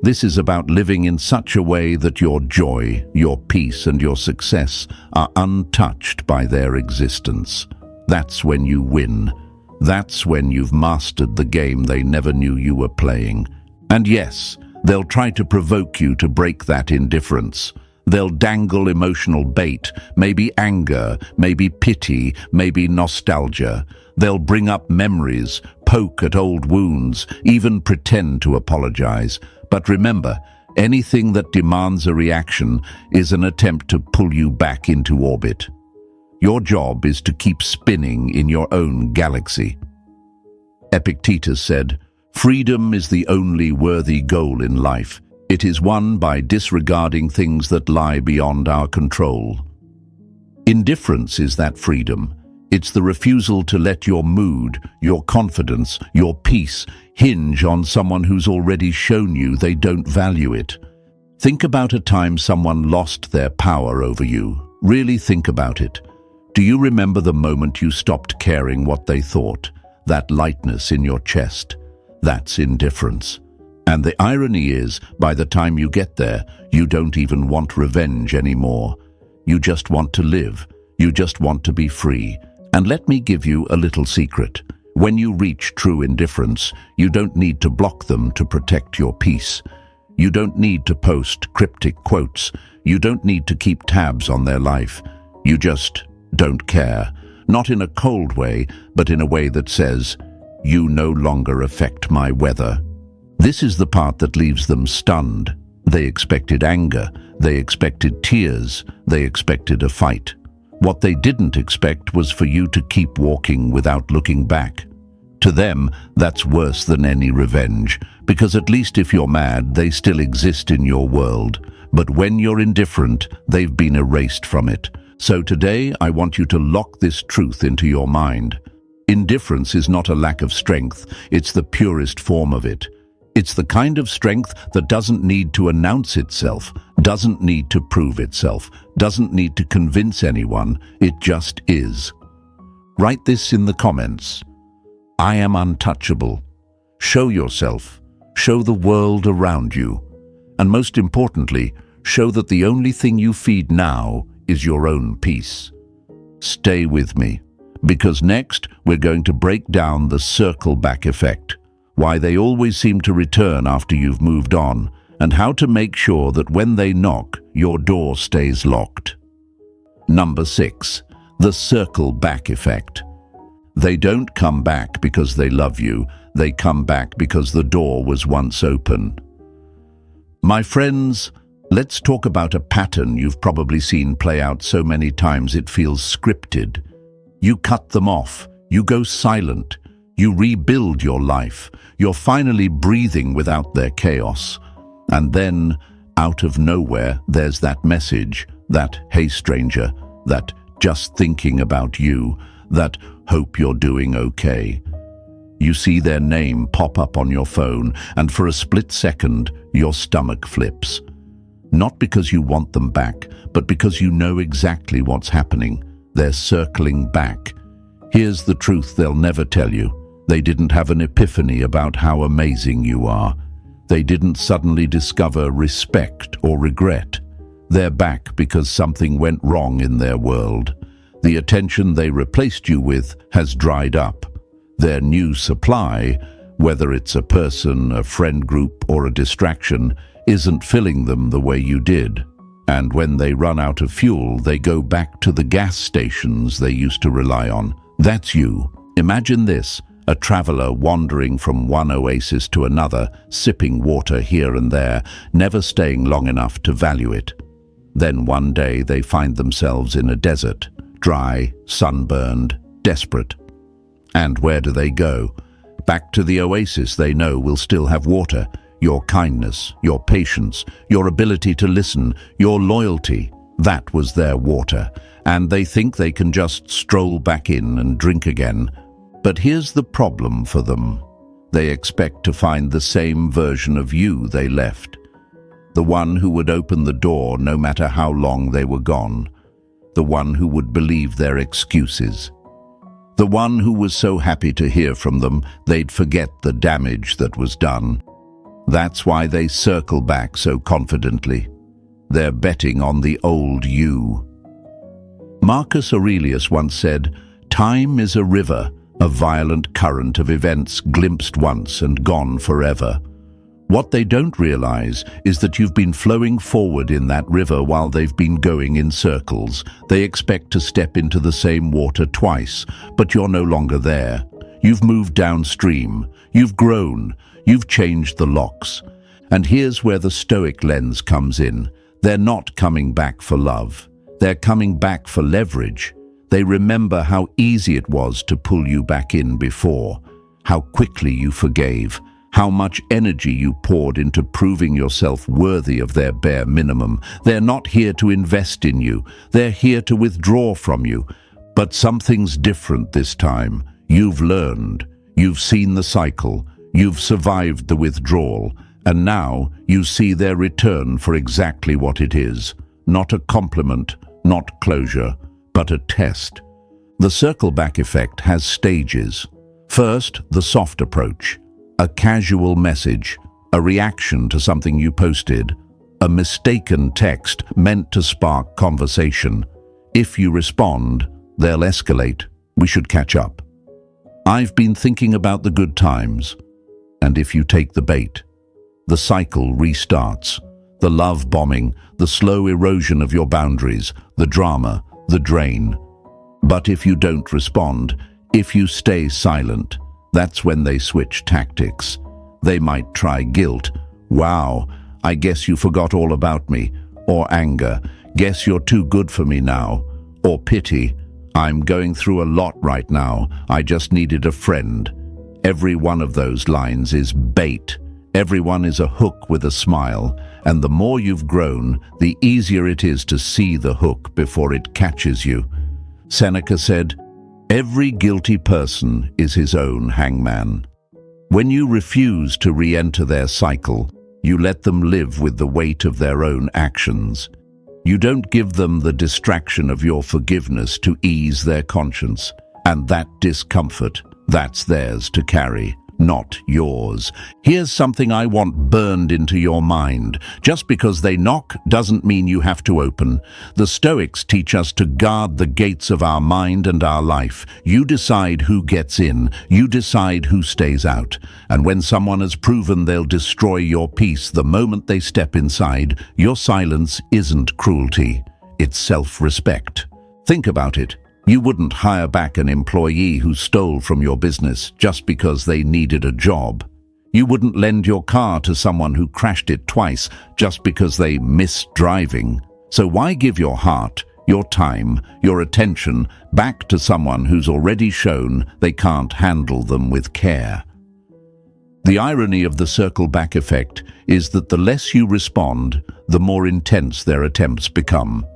This is about living in such a way that your joy, your peace, and your success are untouched by their existence. That's when you win. That's when you've mastered the game they never knew you were playing. And yes, they'll try to provoke you to break that indifference. They'll dangle emotional bait, maybe anger, maybe pity, maybe nostalgia. They'll bring up memories, poke at old wounds, even pretend to apologize. But remember, anything that demands a reaction is an attempt to pull you back into orbit. Your job is to keep spinning in your own galaxy. Epictetus said, "Freedom is the only worthy goal in life. It is won by disregarding things that lie beyond our control." Indifference is that freedom. It's the refusal to let your mood, your confidence, your peace hinge on someone who's already shown you they don't value it. Think about a time someone lost their power over you. Really think about it. Do you remember the moment you stopped caring what they thought? That lightness in your chest? That's indifference. And the irony is, by the time you get there, you don't even want revenge anymore. You just want to live. You just want to be free. And let me give you a little secret. When you reach true indifference, you don't need to block them to protect your peace. You don't need to post cryptic quotes. You don't need to keep tabs on their life. You just don't care. Not in a cold way, but in a way that says, "You no longer affect my weather." This is the part that leaves them stunned. They expected anger. They expected tears. They expected a fight. What they didn't expect was for you to keep walking without looking back. To them, that's worse than any revenge, because at least if you're mad, they still exist in your world. But when you're indifferent, they've been erased from it. So today, I want you to lock this truth into your mind. Indifference is not a lack of strength, it's the purest form of it. It's the kind of strength that doesn't need to announce itself, doesn't need to prove itself, doesn't need to convince anyone, it just is. Write this in the comments. I am untouchable. Show yourself. Show the world around you. And most importantly, show that the only thing you feed now is your own peace. Stay with me, because next we're going to break down the circle back effect, why they always seem to return after you've moved on, and how to make sure that when they knock, your door stays locked. Number 6. The circle back effect. They don't come back because they love you, they come back because the door was once open. My friends, let's talk about a pattern you've probably seen play out so many times it feels scripted. You cut them off, you go silent, you rebuild your life, you're finally breathing without their chaos. And then, out of nowhere, there's that message, that "Hey stranger," that "Just thinking about you," that "Hope you're doing okay." You see their name pop up on your phone, and for a split second, your stomach flips. Not because you want them back, but because you know exactly what's happening. They're circling back. Here's the truth they'll never tell you. They didn't have an epiphany about how amazing you are. They didn't suddenly discover respect or regret. They're back because something went wrong in their world. The attention they replaced you with has dried up. Their new supply, whether it's a person, a friend group, or a distraction, isn't filling them the way you did. And when they run out of fuel, they go back to the gas stations they used to rely on. That's you. Imagine this, a traveler wandering from one oasis to another, sipping water here and there, never staying long enough to value it. Then one day they find themselves in a desert, dry, sunburned, desperate. And where do they go? Back to the oasis they know will still have water. Your kindness, your patience, your ability to listen, your loyalty, that was their water. And they think they can just stroll back in and drink again. But here's the problem for them. They expect to find the same version of you they left. The one who would open the door no matter how long they were gone. The one who would believe their excuses. The one who was so happy to hear from them, they'd forget the damage that was done. That's why they circle back so confidently. They're betting on the old you. Marcus Aurelius once said, "Time is a river, a violent current of events glimpsed once and gone forever." What they don't realize is that you've been flowing forward in that river while they've been going in circles. They expect to step into the same water twice, but you're no longer there. You've moved downstream. You've grown. You've changed the locks. And here's where the Stoic lens comes in. They're not coming back for love. They're coming back for leverage. They remember how easy it was to pull you back in before, how quickly you forgave, how much energy you poured into proving yourself worthy of their bare minimum. They're not here to invest in you. They're here to withdraw from you. But something's different this time. You've learned. You've seen the cycle. You've survived the withdrawal. And now you see their return for exactly what it is. Not a compliment, not closure, but a test. The circle back effect has stages. First, the soft approach. A casual message, a reaction to something you posted, a mistaken text meant to spark conversation. If you respond, they'll escalate. We should catch up. I've been thinking about the good times. And if you take the bait, the cycle restarts. The love bombing, the slow erosion of your boundaries, the drama, the drain. But if you don't respond, if you stay silent, that's when they switch tactics. They might try guilt. "Wow, I guess you forgot all about me." Or anger. "Guess you're too good for me now." Or pity. "I'm going through a lot right now. I just needed a friend." Every one of those lines is bait. Everyone is a hook with a smile. And the more you've grown, the easier it is to see the hook before it catches you. Seneca said, Every guilty person is his own hangman. When you refuse to re-enter their cycle, you let them live with the weight of their own actions. You don't give them the distraction of your forgiveness to ease their conscience, and that discomfort, that's theirs to carry, not yours. Here's something I want burned into your mind. Just because they knock doesn't mean you have to open. The Stoics teach us to guard the gates of our mind and our life. You decide who gets in, you decide who stays out. And when someone has proven they'll destroy your peace the moment they step inside, your silence isn't cruelty, it's self-respect. Think about it. You wouldn't hire back an employee who stole from your business just because they needed a job. You wouldn't lend your car to someone who crashed it twice just because they missed driving. So why give your heart, your time, your attention back to someone who's already shown they can't handle them with care? The irony of the circle-back effect is that the less you respond, the more intense their attempts become.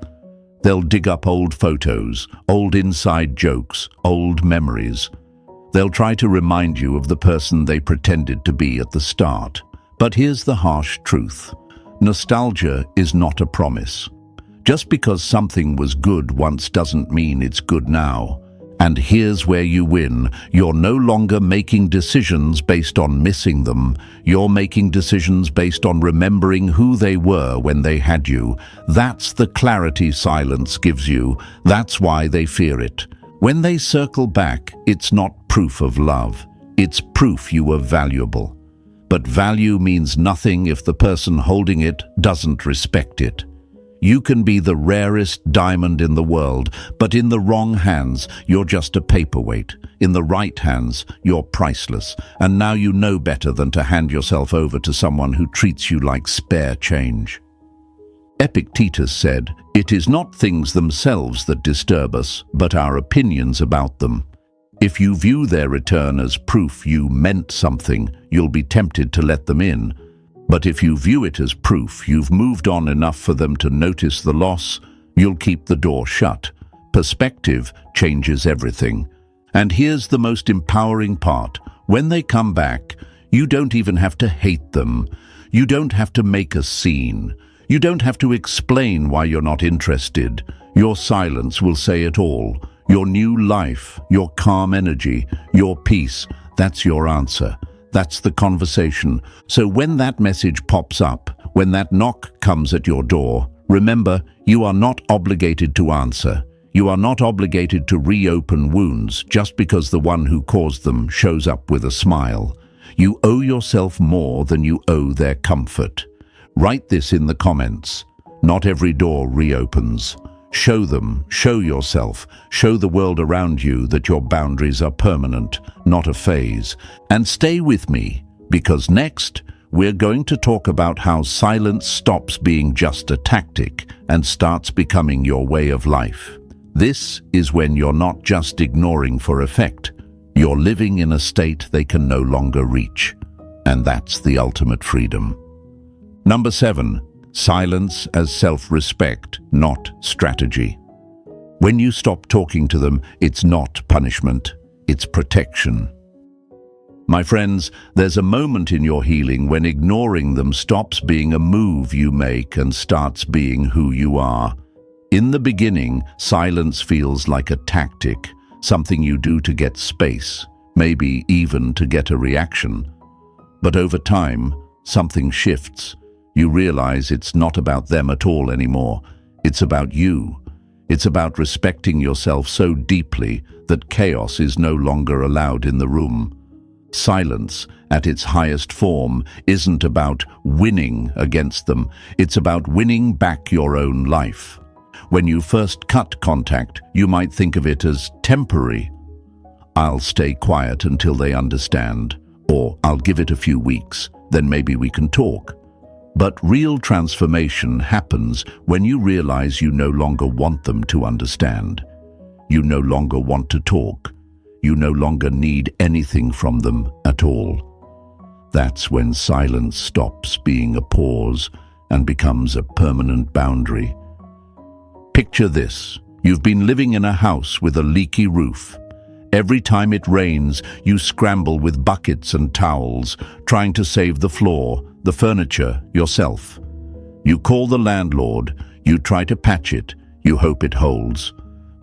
They'll dig up old photos, old inside jokes, old memories. They'll try to remind you of the person they pretended to be at the start. But here's the harsh truth. Nostalgia is not a promise. Just because something was good once doesn't mean it's good now. And here's where you win. You're no longer making decisions based on missing them. You're making decisions based on remembering who they were when they had you. That's the clarity silence gives you. That's why they fear it. When they circle back, it's not proof of love. It's proof you were valuable. But value means nothing if the person holding it doesn't respect it. You can be the rarest diamond in the world, but in the wrong hands, you're just a paperweight. In the right hands, you're priceless. And now you know better than to hand yourself over to someone who treats you like spare change. Epictetus said, "It is not things themselves that disturb us, but our opinions about them." If you view their return as proof you meant something, you'll be tempted to let them in. But if you view it as proof you've moved on enough for them to notice the loss, you'll keep the door shut. Perspective changes everything. And here's the most empowering part. When they come back, you don't even have to hate them. You don't have to make a scene. You don't have to explain why you're not interested. Your silence will say it all. Your new life, your calm energy, your peace, that's your answer. That's the conversation. So when that message pops up, when that knock comes at your door, remember, you are not obligated to answer. You are not obligated to reopen wounds just because the one who caused them shows up with a smile. You owe yourself more than you owe their comfort. Write this in the comments. Not every door reopens. Show them, show yourself, show the world around you that your boundaries are permanent, not a phase. And stay with me, because next, we're going to talk about how silence stops being just a tactic and starts becoming your way of life. This is when you're not just ignoring for effect. You're living in a state they can no longer reach. And that's the ultimate freedom. Number 7. Silence as self-respect, not strategy. When you stop talking to them, it's not punishment, it's protection. My friends, there's a moment in your healing when ignoring them stops being a move you make and starts being who you are. In the beginning, silence feels like a tactic, something you do to get space, maybe even to get a reaction. But over time, something shifts. You realize it's not about them at all anymore. It's about you. It's about respecting yourself so deeply that chaos is no longer allowed in the room. Silence, at its highest form, isn't about winning against them. It's about winning back your own life. When you first cut contact, you might think of it as temporary. I'll stay quiet until they understand, or I'll give it a few weeks, then maybe we can talk. But real transformation happens when you realize you no longer want them to understand. You no longer want to talk. You no longer need anything from them at all. That's when silence stops being a pause and becomes a permanent boundary. Picture this. You've been living in a house with a leaky roof. Every time it rains, you scramble with buckets and towels, trying to save the floor, the furniture, yourself. You call the landlord, you try to patch it, you hope it holds.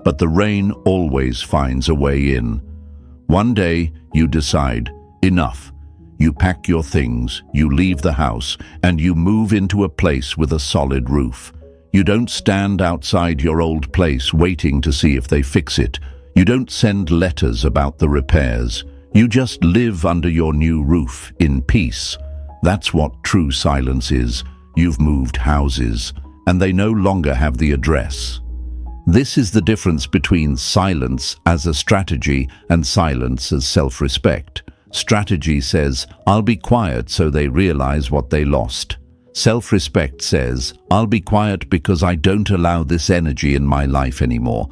But the rain always finds a way in. One day, you decide, enough. You pack your things, you leave the house, and you move into a place with a solid roof. You don't stand outside your old place waiting to see if they fix it. You don't send letters about the repairs. You just live under your new roof in peace. That's what true silence is. You've moved houses, and they no longer have the address. This is the difference between silence as a strategy and silence as self-respect. Strategy says, I'll be quiet so they realize what they lost. Self-respect says, I'll be quiet because I don't allow this energy in my life anymore.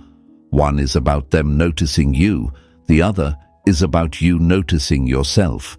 One is about them noticing you, the other is about you noticing yourself.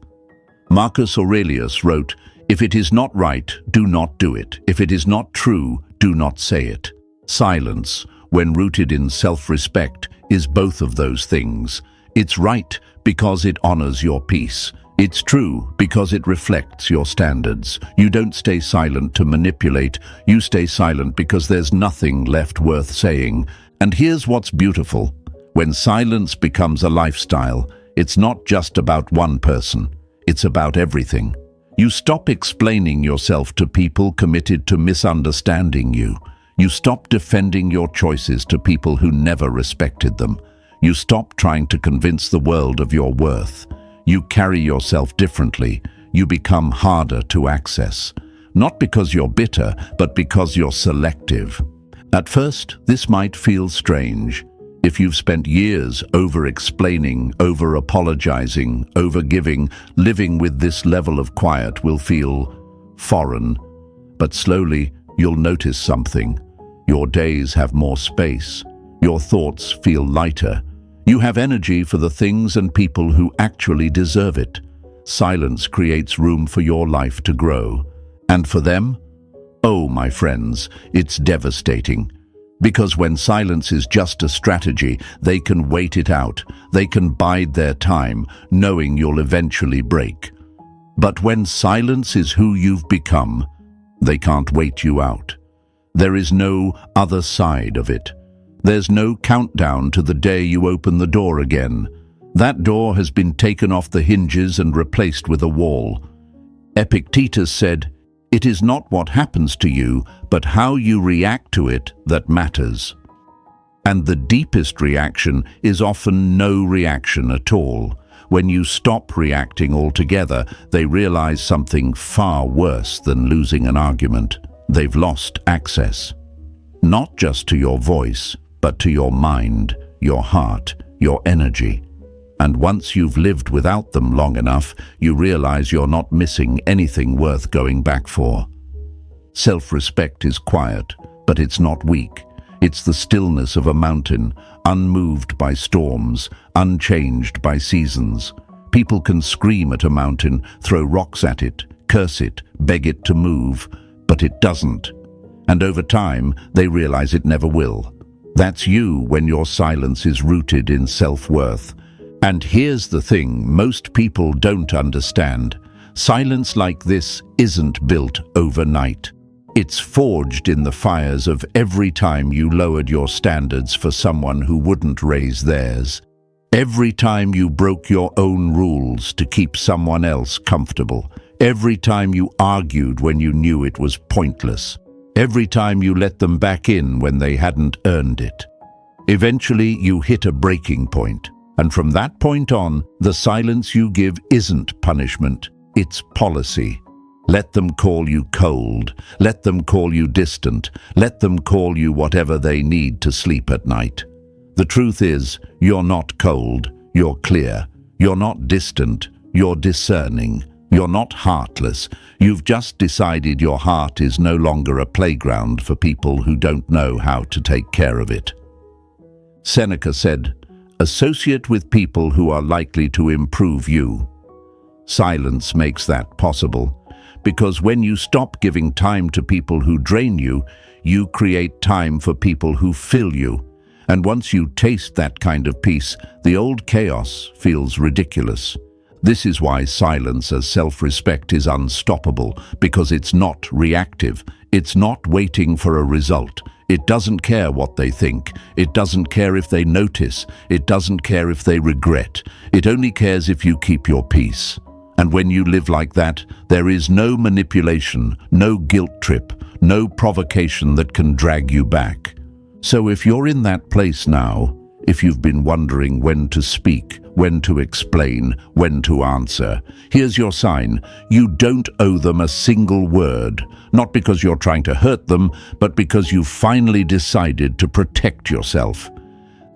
Marcus Aurelius wrote, if it is not right, do not do it. If it is not true, do not say it. Silence, when rooted in self-respect, is both of those things. It's right because it honors your peace. It's true because it reflects your standards. You don't stay silent to manipulate. You stay silent because there's nothing left worth saying. And here's what's beautiful. When silence becomes a lifestyle, it's not just about one person. It's about everything. You stop explaining yourself to people committed to misunderstanding you. You stop defending your choices to people who never respected them. You stop trying to convince the world of your worth. You carry yourself differently. You become harder to access. Not because you're bitter, but because you're selective. At first, this might feel strange. If you've spent years over-explaining, over-apologizing, over-giving, living with this level of quiet will feel foreign. But slowly, you'll notice something. Your days have more space. Your thoughts feel lighter. You have energy for the things and people who actually deserve it. Silence creates room for your life to grow. And for them? Oh, my friends, it's devastating. Because when silence is just a strategy, they can wait it out. They can bide their time, knowing you'll eventually break. But when silence is who you've become, they can't wait you out. There is no other side of it. There's no countdown to the day you open the door again. That door has been taken off the hinges and replaced with a wall. Epictetus said, "It is not what happens to you, but how you react to it that matters." And the deepest reaction is often no reaction at all. When you stop reacting altogether, they realize something far worse than losing an argument. They've lost access. Not just to your voice, but to your mind, your heart, your energy. And once you've lived without them long enough, you realize you're not missing anything worth going back for. Self-respect is quiet, but it's not weak. It's the stillness of a mountain, unmoved by storms, unchanged by seasons. People can scream at a mountain, throw rocks at it, curse it, beg it to move, but it doesn't. And over time, they realize it never will. That's you when your silence is rooted in self-worth. And here's the thing most people don't understand. Silence like this isn't built overnight. It's forged in the fires of every time you lowered your standards for someone who wouldn't raise theirs. Every time you broke your own rules to keep someone else comfortable. Every time you argued when you knew it was pointless. Every time you let them back in when they hadn't earned it. Eventually, you hit a breaking point. And from that point on, the silence you give isn't punishment, it's policy. Let them call you cold, let them call you distant, let them call you whatever they need to sleep at night. The truth is, you're not cold, you're clear. You're not distant, you're discerning. You're not heartless. You've just decided your heart is no longer a playground for people who don't know how to take care of it. Seneca said, "Associate with people who are likely to improve you." Silence makes that possible, because when you stop giving time to people who drain you, you create time for people who fill you. And once you taste that kind of peace, the old chaos feels ridiculous. This is why silence as self-respect is unstoppable, because it's not reactive. It's not waiting for a result. It doesn't care what they think. It doesn't care if they notice. It doesn't care if they regret. It only cares if you keep your peace. And when you live like that, there is no manipulation, no guilt trip, no provocation that can drag you back. So if you're in that place now, if you've been wondering when to speak, when to explain, when to answer, here's your sign. You don't owe them a single word, not because you're trying to hurt them, but because you've finally decided to protect yourself.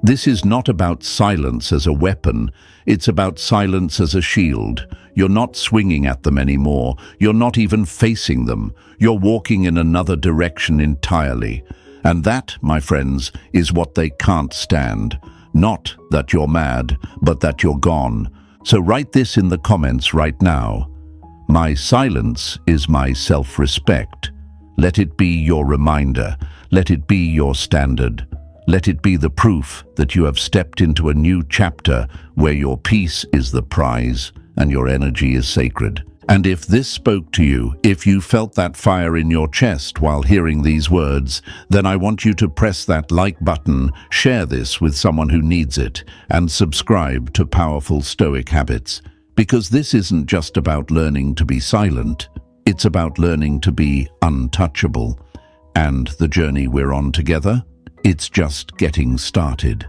This is not about silence as a weapon, it's about silence as a shield. You're not swinging at them anymore, you're not even facing them, you're walking in another direction entirely. And that, my friends, is what they can't stand. Not that you're mad, but that you're gone. So write this in the comments right now. My silence is my self-respect. Let it be your reminder. Let it be your standard. Let it be the proof that you have stepped into a new chapter where your peace is the prize and your energy is sacred. And if this spoke to you, if you felt that fire in your chest while hearing these words, then I want you to press that like button, share this with someone who needs it, and subscribe to Powerful Stoic Habits. Because this isn't just about learning to be silent, it's about learning to be untouchable. And the journey we're on together, it's just getting started.